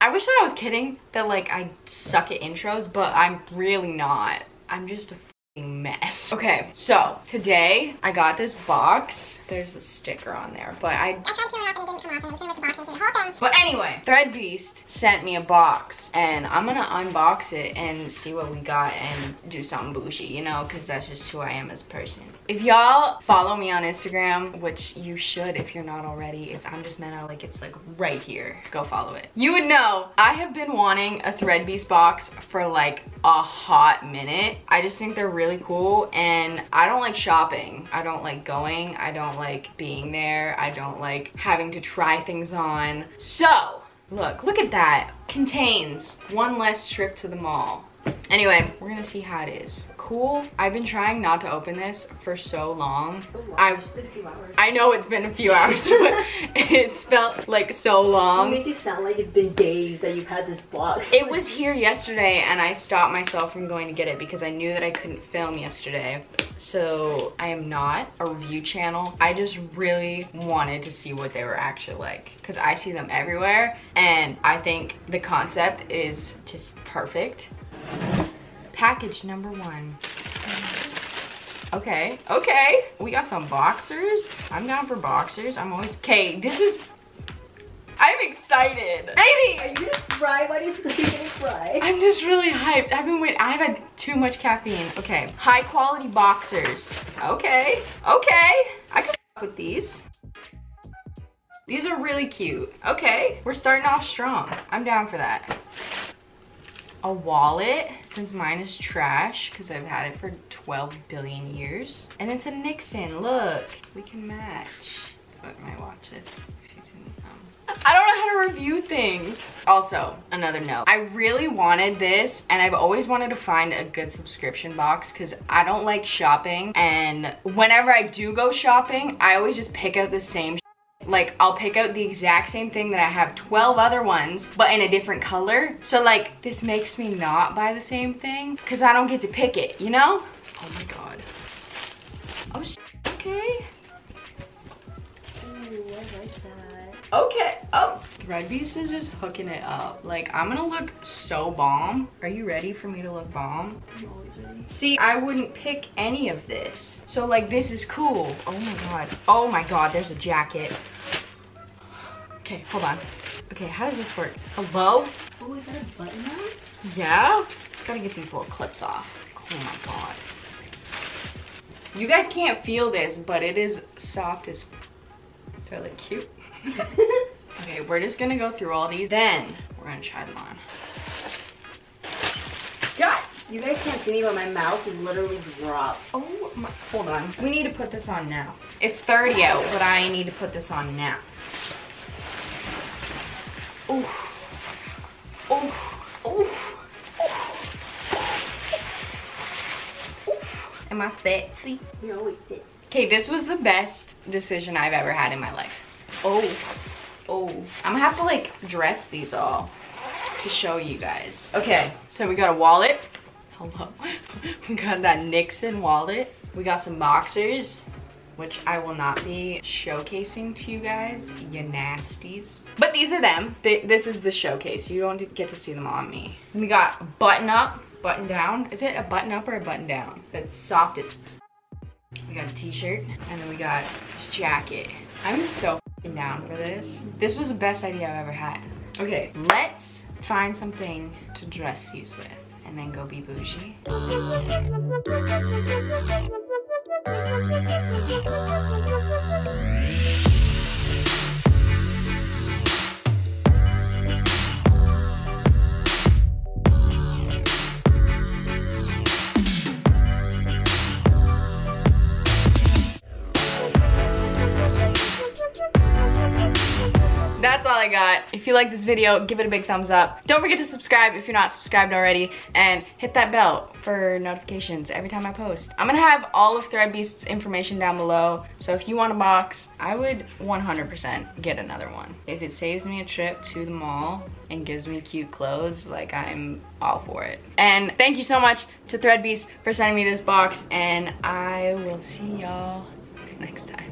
I wish that I was kidding that like I suck at intros, but I'm really not. I'm just a mess. Okay, so today I got this box. There's a sticker on there, but I tried to peel it off and it didn't come off, and I was gonna rip the box into the whole thing. But anyway, ThreadBeast sent me a box, and I'm gonna unbox it and see what we got and do something bougie, you know, because that's just who I am as a person. If y'all follow me on Instagram, which you should if you're not already, it's I'm Just Mena, like it's like right here. Go follow it. You would know I have been wanting a ThreadBeast box for like a hot minute. I just think they're really cool, and I don't like shopping. I don't like going. I don't like being there. I don't like having to try things on. So look at that. Contains one less trip to the mall. Anyway, we're gonna see how it is. Cool. I've been trying not to open this for so long. It's been a few hours. I know it's been a few hours, but it's felt like so long. You make it sound like it's been days that you've had this box. It was here yesterday, and I stopped myself from going to get it because I knew that I couldn't film yesterday. So I am not a review channel. I just really wanted to see what they were actually like because I see them everywhere, and I think the concept is just perfect. Package number 1. Okay, we got some boxers. I'm down for boxers. I'm always, okay, I'm excited. Baby! Are you gonna cry? Why do you think you're gonna cry? I'm just really hyped. I've had too much caffeine. Okay, high quality boxers. Okay, I can f with these. These are really cute. Okay, we're starting off strong. I'm down for that. A wallet, since mine is trash because I've had it for 12 billion years. And it's a Nixon, look, we can match. That's what my watch is. I don't know how to review things. Also, another note, I really wanted this, and I've always wanted to find a good subscription box because I don't like shopping, and whenever I do go shopping, I always just pick out the same. Like, I'll pick out the exact same thing that I have 12 other ones, but in a different color. So like, this makes me not buy the same thing because I don't get to pick it, you know? Oh my God. Oh, okay. Ooh, I like that. Okay, oh. ThreadBeast is just hooking it up. Like, I'm gonna look so bomb. Are you ready for me to look bomb? I'm always ready. See, I wouldn't pick any of this. So like, this is cool. Oh my God. Oh my God, there's a jacket. Okay, hold on. Okay, how does this work? Hello? Oh, is that a button now? Yeah? Just gotta get these little clips off. Oh my God. You guys can't feel this, but it is soft as... Do I look cute? Okay, we're just gonna go through all these. Then, we're gonna try them on. God! You guys can't see me, but my mouth is literally dropped. Oh my, hold on. We need to put this on now. It's 30 out, but I need to put this on now. Oh. Oh. Oh. Am I sexy? You're always sick. Okay, this was the best decision I've ever had in my life. Oh. Oh. I'm gonna have to like dress these all to show you guys. Okay, so we got a wallet. Hello. We got that Nixon wallet. We got some boxers, which I will not be showcasing to you guys, you nasties. But these are them. This is the showcase. You don't get to see them on me. We got button up, button down. Is it a button up or a button down? That's soft as. We got a t-shirt, and then we got this jacket. I'm so down for this. This was the best idea I've ever had. Okay, let's find something to dress these with and then go be bougie. That's all I got. If you like this video, give it a big thumbs up. Don't forget to subscribe if you're not subscribed already, and hit that bell for notifications every time I post. I'm gonna have all of ThreadBeast's information down below, so if you want a box, I would 100% get another one. If it saves me a trip to the mall and gives me cute clothes, like, I'm all for it. And thank you so much to ThreadBeast for sending me this box, and I will see y'all next time.